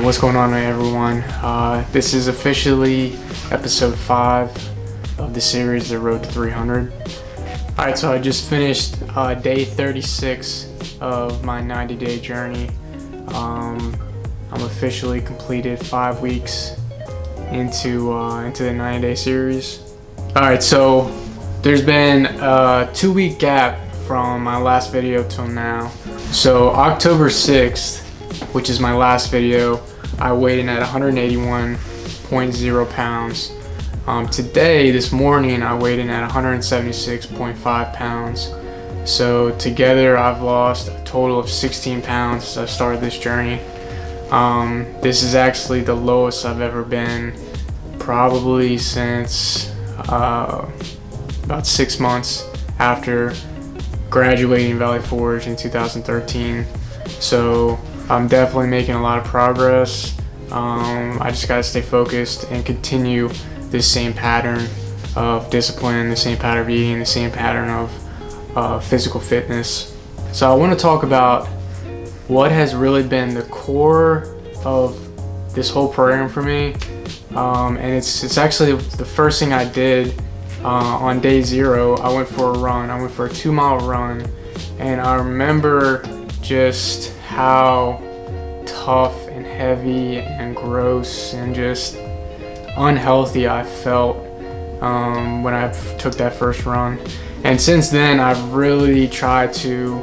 What's going on, everyone? This is officially episode 5 of the series, The Road to 300. Alright, so I just finished day 36 of my 90-day journey. I'm officially completed 5 weeks into the 90-day series. Alright, so there's been a 2-week gap from my last video till now. So October 6th, which is my last video, I weighed in at 181.0 pounds. Today, this morning, I weighed in at 176.5 pounds. So together, I've lost a total of 16 pounds since I started this journey. This is actually the lowest I've ever been, probably since about 6 months after graduating Valley Forge in 2013. So I'm definitely making a lot of progress. I just gotta stay focused and continue this same pattern of discipline, the same pattern of eating, the same pattern of physical fitness. So I want to talk about what has really been the core of this whole program for me, and it's actually the first thing I did on day 0. I went for a run. I went for a 2-mile run, and I remember just how tough and heavy and gross and just unhealthy I felt when I took that first run. And since then, I've really tried to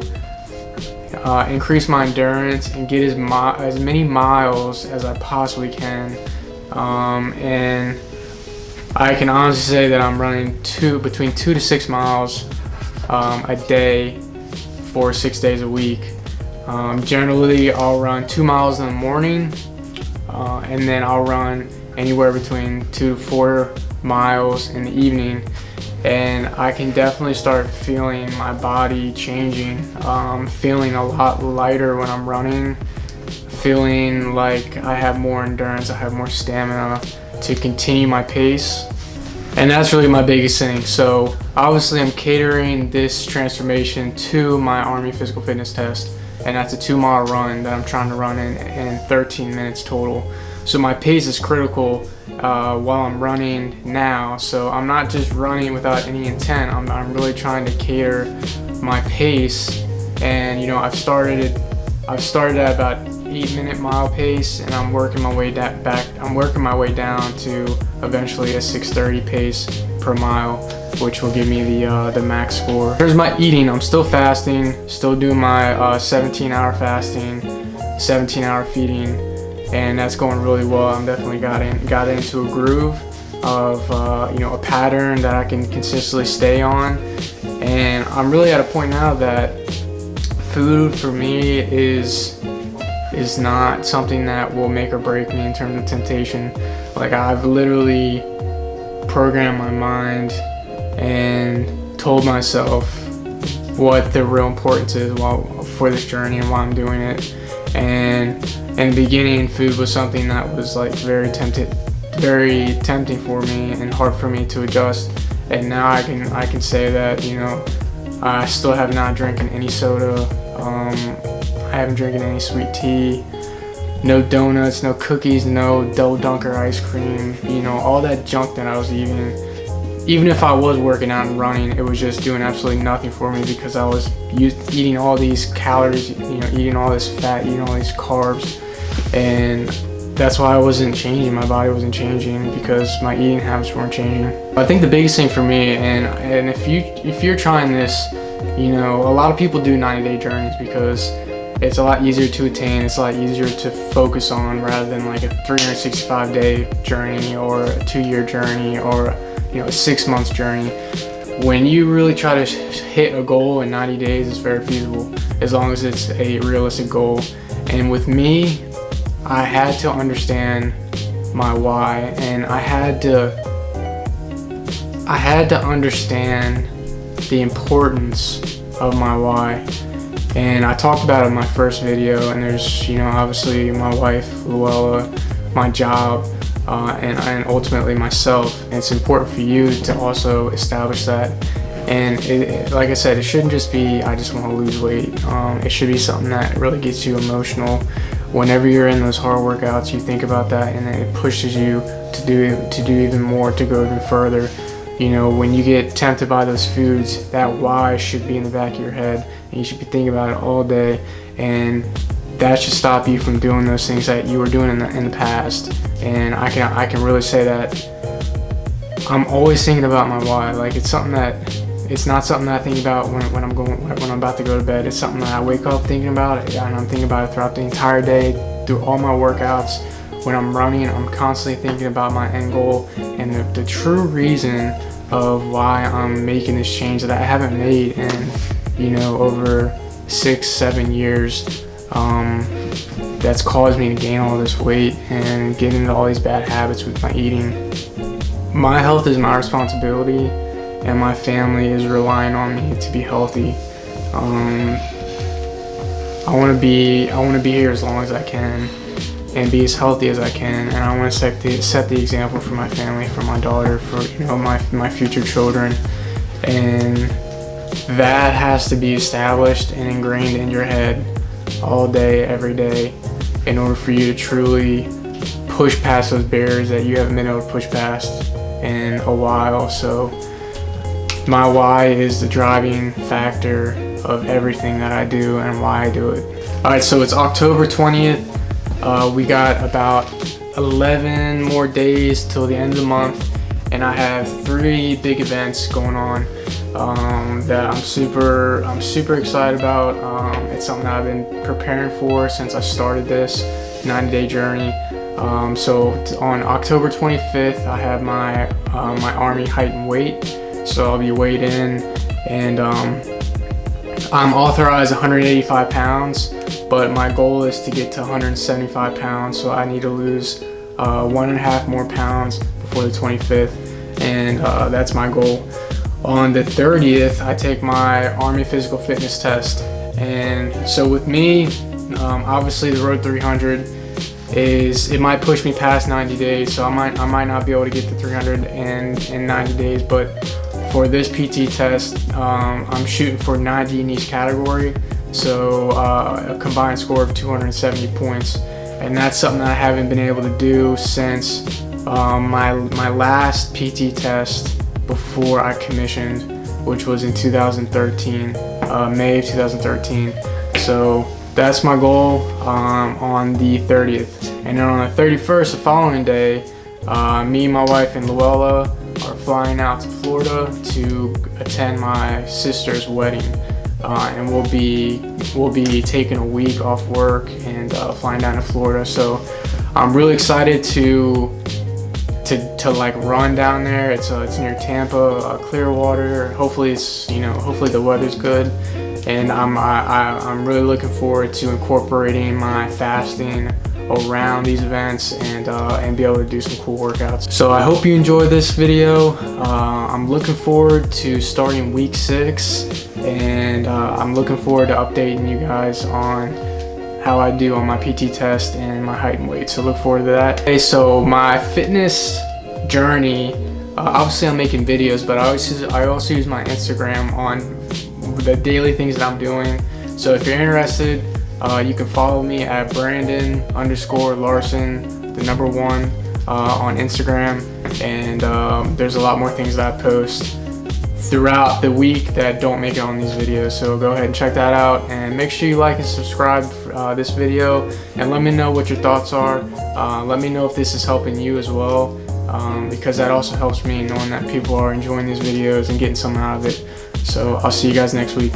increase my endurance and get as many miles as I possibly can. And I can honestly say that I'm running between 2 to 6 miles a day for 6 days a week. Generally, I'll run 2 miles in the morning, and then I'll run anywhere between 2 to 4 miles in the evening. And I can definitely start feeling my body changing, feeling a lot lighter when I'm running, feeling like I have more endurance, I have more stamina to continue my pace. And that's really my biggest thing. So obviously I'm catering this transformation to my Army physical fitness test, and that's a 2-mile run that I'm trying to run in 13 minutes total. So my pace is critical while I'm running now. So I'm not just running without any intent. I'm really trying to cater my pace. And I've started at about 8-minute mile pace, and I'm working my way back. I'm working my way down to eventually a 6:30 pace per mile, which will give me the max score. Here's my eating. I'm still fasting, still doing my 17-hour fasting, 17-hour feeding, and that's going really well. I'm definitely got into a groove of a pattern that I can consistently stay on, and I'm really at a point now that food for me is not something that will make or break me in terms of temptation. Like, I've literally programmed my mind and told myself what the real importance is for this journey and why I'm doing it. And in the beginning, food was something that was like very tempting for me and hard for me to adjust. And now I can say that I still have not drinking any soda. I haven't drinking any sweet tea, no donuts, no cookies, no Double Dunker ice cream, all that junk that I was eating. Even if I was working out and running, it was just doing absolutely nothing for me because I was eating all these calories, eating all this fat, eating all these carbs. And that's why I wasn't changing. My body wasn't changing because my eating habits weren't changing. I think the biggest thing for me, and if you're trying this, a lot of people do 90-day journeys because it's a lot easier to attain. It's a lot easier to focus on rather than like a 365-day journey or a 2-year journey or a 6-month journey. When you really try to hit a goal in 90 days, it's very feasible as long as it's a realistic goal. And with me, I had to understand my why, and I had to understand the importance of my why. And I talked about it in my first video, and there's obviously my wife Luella, my job, and ultimately myself. And it's important for you to also establish that. And like I said, it shouldn't just be I just want to lose weight. It should be something that really gets you emotional, whenever you're in those hard workouts, you think about that, and it pushes you to do even more, to go even further. You know, when you get tempted by those foods, that why should be in the back of your head, and you should be thinking about it all day, and that should stop you from doing those things that you were doing in the past. And I can really say that I'm always thinking about my why. Like, it's not something that I think about when I'm about to go to bed. It's something that I wake up thinking about it, and I'm thinking about it throughout the entire day, through all my workouts. When I'm running, I'm constantly thinking about my end goal and the true reason of why I'm making this change that I haven't made in, you know, over 6-7 years. That's caused me to gain all this weight and get into all these bad habits with my eating. My health is my responsibility, and my family is relying on me to be healthy. I want to be here as long as I can and be as healthy as I can, and I want to set the example for my family, for my daughter, for, you know, my future children. And that has to be established and ingrained in your head all day, every day, in order for you to truly push past those barriers that you haven't been able to push past in a while. So my why is the driving factor of everything that I do and why I do it. Alright, so it's October 20th. We got about 11 more days till the end of the month, and I have 3 big events going on that I'm super excited about. It's something that I've been preparing for since I started this 90-day journey. So on October 25th, I have my Army height and weight. So I'll be weighed in, and I'm authorized 185 pounds, but my goal is to get to 175 pounds. So I need to lose 1.5 more pounds before the 25th, and that's my goal. On the 30th, I take my Army physical fitness test, and so with me, obviously the Road 300 it might push me past 90 days, so I might not be able to get to 300 in 90 days, but for this PT test, I'm shooting for 90 in each category, so a combined score of 270 points, and that's something that I haven't been able to do since my last PT test before I commissioned, which was in 2013, May of 2013. So that's my goal on the 30th. And then on the 31st, the following day, me, my wife, and Luella are flying out to Florida to attend my sister's wedding. And we'll be taking a week off work and flying down to Florida. So I'm really excited to like run down there. It's near Tampa, Clearwater. Hopefully the weather's good, and I'm really looking forward to incorporating my fasting around these events and be able to do some cool workouts. So I hope you enjoyed this video. I'm looking forward to starting week 6, and I'm looking forward to updating you guys on how I do on my PT test and my height and weight. So look forward to that. Okay, so my fitness journey, obviously I'm making videos, but I also use my Instagram on the daily things that I'm doing. So if you're interested, you can follow me at Brandon_Larson, the number 1, on Instagram, and there's a lot more things that I post throughout the week that don't make it on these videos. So go ahead and check that out, and make sure you like and subscribe this video, and let me know what your thoughts are. Let me know if this is helping you as well, because that also helps me, knowing that people are enjoying these videos and getting something out of it. So I'll see you guys next week.